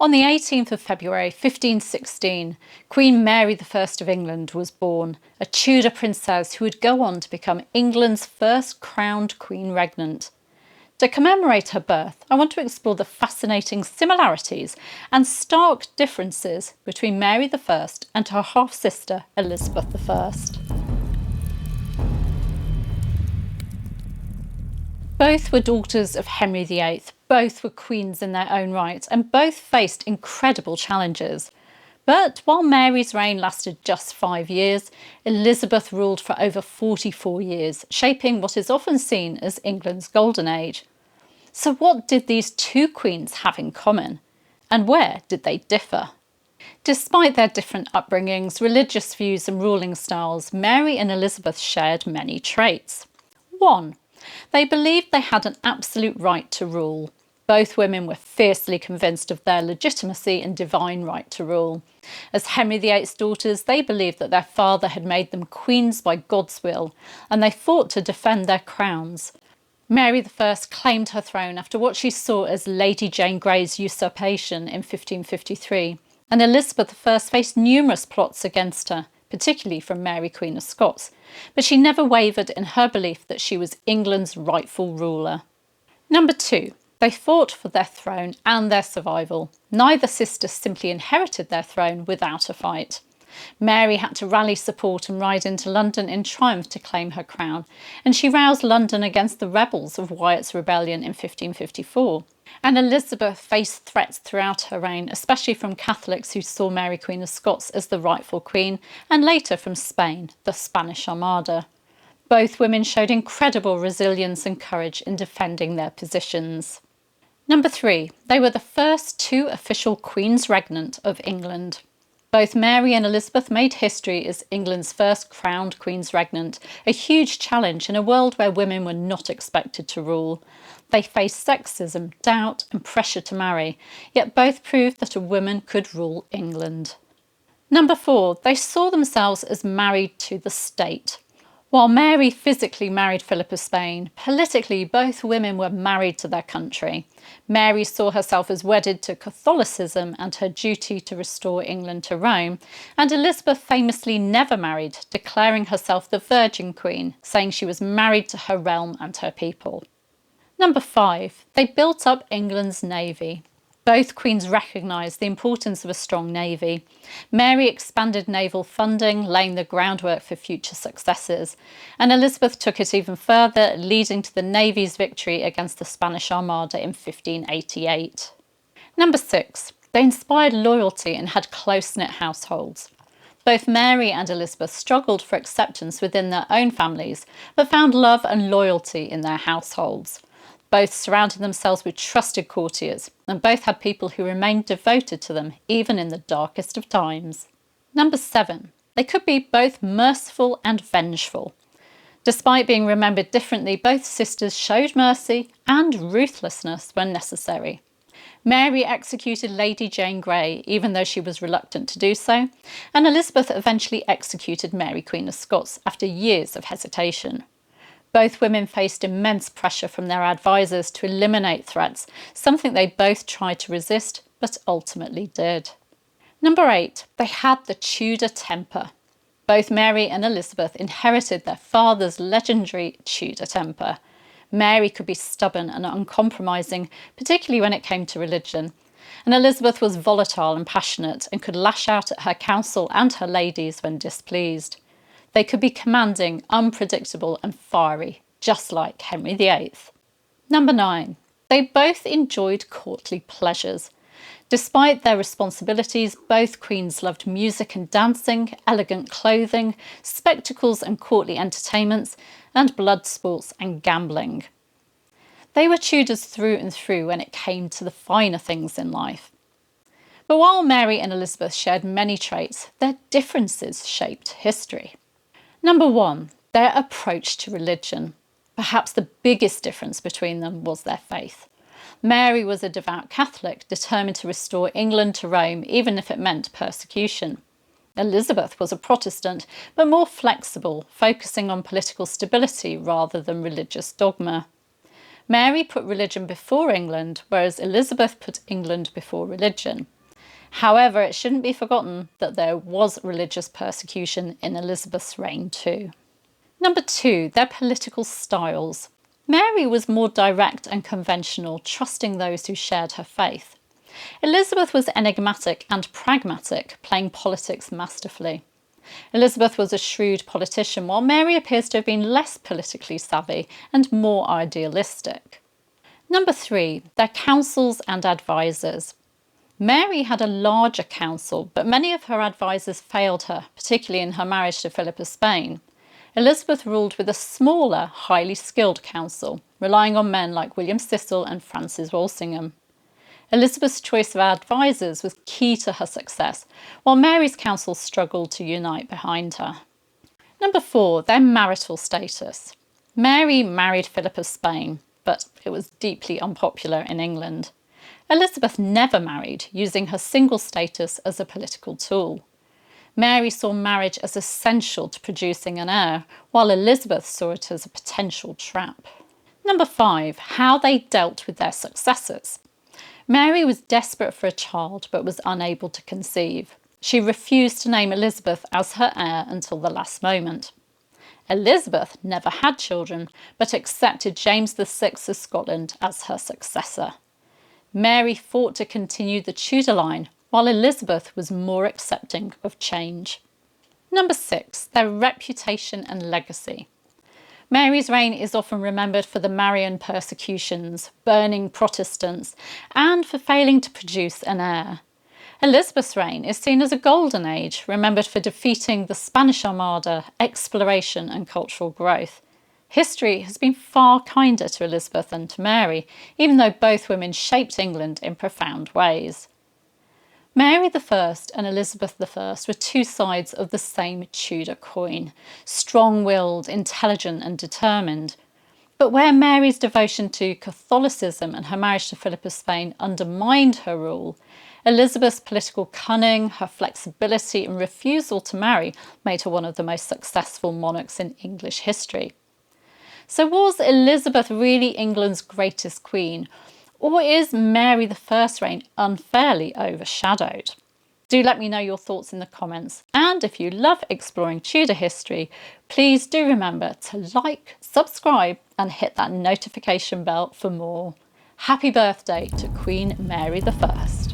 On the 18th of February 1516, Queen Mary I of England was born, a Tudor princess who would go on to become England's first crowned queen regnant. To commemorate her birth, I want to explore the fascinating similarities and stark differences between Mary I and her half-sister Elizabeth I. Both were daughters of Henry VIII, both were queens in their own right, and both faced incredible challenges. But while Mary's reign lasted just 5 years, Elizabeth ruled for over 44 years, shaping what is often seen as England's golden age. So what did these two queens have in common? And where did they differ? Despite their different upbringings, religious views and ruling styles, Mary and Elizabeth shared many traits. 1. They believed they had an absolute right to rule. Both women were fiercely convinced of their legitimacy and divine right to rule. As Henry VIII's daughters, they believed that their father had made them queens by God's will, and they fought to defend their crowns. Mary I claimed her throne after what she saw as Lady Jane Grey's usurpation in 1553, and Elizabeth I faced numerous plots against her, particularly from Mary Queen of Scots, but she never wavered in her belief that she was England's rightful ruler. 2. They fought for their throne and their survival. Neither sister simply inherited their throne without a fight. Mary had to rally support and ride into London in triumph to claim her crown, and she roused London against the rebels of Wyatt's rebellion in 1554. And Elizabeth faced threats throughout her reign, especially from Catholics who saw Mary Queen of Scots as the rightful queen, and later from Spain, the Spanish Armada. Both women showed incredible resilience and courage in defending their positions. 3. They were the first two official queens regnant of England. Both Mary and Elizabeth made history as England's first crowned queens regnant, a huge challenge in a world where women were not expected to rule. They faced sexism, doubt and pressure to marry, yet both proved that a woman could rule England. 4. They saw themselves as married to the state. While Mary physically married Philip of Spain, politically both women were married to their country. Mary saw herself as wedded to Catholicism and her duty to restore England to Rome, and Elizabeth famously never married, declaring herself the Virgin Queen, saying she was married to her realm and her people. 5. They built up England's navy. Both queens recognised the importance of a strong navy. Mary expanded naval funding, laying the groundwork for future successes, and Elizabeth took it even further, leading to the navy's victory against the Spanish Armada in 1588. 6. They inspired loyalty and had close-knit households. Both Mary and Elizabeth struggled for acceptance within their own families, but found love and loyalty in their households. Both surrounded themselves with trusted courtiers, and both had people who remained devoted to them, even in the darkest of times. 7. They could be both merciful and vengeful. Despite being remembered differently, both sisters showed mercy and ruthlessness when necessary. Mary executed Lady Jane Grey, even though she was reluctant to do so, and Elizabeth eventually executed Mary Queen of Scots after years of hesitation. Both women faced immense pressure from their advisors to eliminate threats, something they both tried to resist, but ultimately did. 8. They had the Tudor temper. Both Mary and Elizabeth inherited their father's legendary Tudor temper. Mary could be stubborn and uncompromising, particularly when it came to religion, and Elizabeth was volatile and passionate and could lash out at her council and her ladies when displeased. They could be commanding, unpredictable and fiery, just like Henry VIII. 9. They both enjoyed courtly pleasures. Despite their responsibilities, both queens loved music and dancing, elegant clothing, spectacles and courtly entertainments, and blood sports and gambling. They were Tudors through and through when it came to the finer things in life. But while Mary and Elizabeth shared many traits, their differences shaped history. 1. Their approach to religion. Perhaps the biggest difference between them was their faith. Mary was a devout Catholic, determined to restore England to Rome, even if it meant persecution. Elizabeth was a Protestant, but more flexible, focusing on political stability rather than religious dogma. Mary put religion before England, whereas Elizabeth put England before religion. However, it shouldn't be forgotten that there was religious persecution in Elizabeth's reign too. Number 2, their political styles. Mary was more direct and conventional, trusting those who shared her faith. Elizabeth was enigmatic and pragmatic, playing politics masterfully. Elizabeth was a shrewd politician, while Mary appears to have been less politically savvy and more idealistic. Number 3, their councils and advisors. Mary had a larger council, but many of her advisors failed her, particularly in her marriage to Philip of Spain. Elizabeth ruled with a smaller, highly skilled council, relying on men like William Cecil and Francis Walsingham. Elizabeth's choice of advisors was key to her success, while Mary's council struggled to unite behind her. Number 4, their marital status. Mary married Philip of Spain, but it was deeply unpopular in England. Elizabeth never married, using her single status as a political tool. Mary saw marriage as essential to producing an heir, while Elizabeth saw it as a potential trap. Number 5, how they dealt with their successors. Mary was desperate for a child but was unable to conceive. She refused to name Elizabeth as her heir until the last moment. Elizabeth never had children but accepted James VI of Scotland as her successor. Mary fought to continue the Tudor line, while Elizabeth was more accepting of change. Number 6, their reputation and legacy. Mary's reign is often remembered for the Marian persecutions, burning Protestants, and for failing to produce an heir. Elizabeth's reign is seen as a golden age, remembered for defeating the Spanish Armada, exploration and cultural growth. History has been far kinder to Elizabeth than to Mary, even though both women shaped England in profound ways. Mary I and Elizabeth I were two sides of the same Tudor coin, strong-willed, intelligent and determined. But where Mary's devotion to Catholicism and her marriage to Philip of Spain undermined her rule, Elizabeth's political cunning, her flexibility and refusal to marry made her one of the most successful monarchs in English history. So was Elizabeth really England's greatest queen? Or is Mary I's reign unfairly overshadowed? Do let me know your thoughts in the comments. And if you love exploring Tudor history, please do remember to like, subscribe and hit that notification bell for more. Happy birthday to Queen Mary I.